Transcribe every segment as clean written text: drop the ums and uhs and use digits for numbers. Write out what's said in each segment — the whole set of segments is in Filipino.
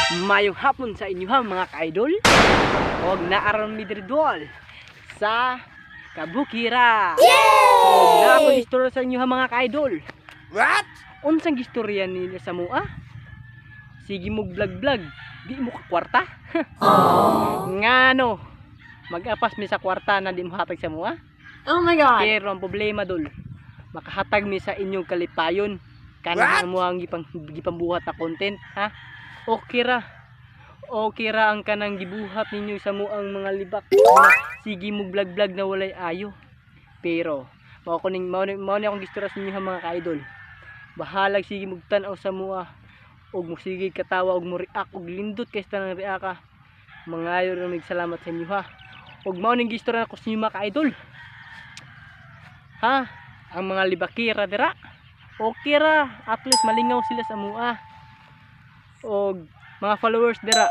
Mayong hapon sa inyo ha mga ka-idol. Og naaron mi diri duol sa Kabukira. Og naa ko istorya sa inyo ha mga ka-idol. What? Unsang istorya nila sa mua? Sige mo vlog-vlog, di mo ka kwarta. Ngano? Mag-apas mi sa kwarta na di mo hatag sa mua? Oh my God. Pero ang problema dol, makahatag mi sa inyong kalipayon. Kanang mo ang gipambuhat na content ha. Okay ra ang kanang gibuhat ninyo sa muang mga libak. Sige mo vlog-vlog na walay ayo. Pero mao ni akong gistorya sa inyo ha mga ka-idol. Bahalag sige mo tan-aw sa mua og mo sige katawa og mo react og lindot kay sa nang react ka. Mangayo ra mig salamat sa inyo ha. Og mao ning gistorya ko sa inyo mga ka-idol. Ha? Ang mga libakira dira. Okay ra, at least malingaw sila sa mua. Og mga followers dira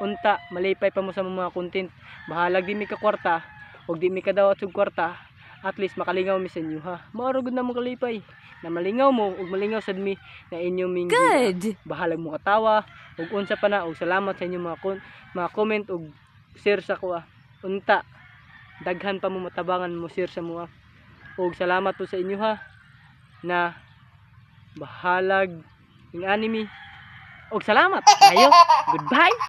unta malipay pa mo sa mga content. Bahalag di mi ka kwarta og di mi ka dawat og kwarta, at least makalingaw mi sa inyo ha. Maaro gud na mo kalipay na malingaw mo og malingaw sad mi na inyo ming Good. bahalag mo katawa og unsa pa na og salamat sa inyo mga comment og share sa ko unta daghan pa mo matabangan mo share sa mo og salamat po sa inyo ha na bahalag ng anime. Og salamat. Ayo. Goodbye.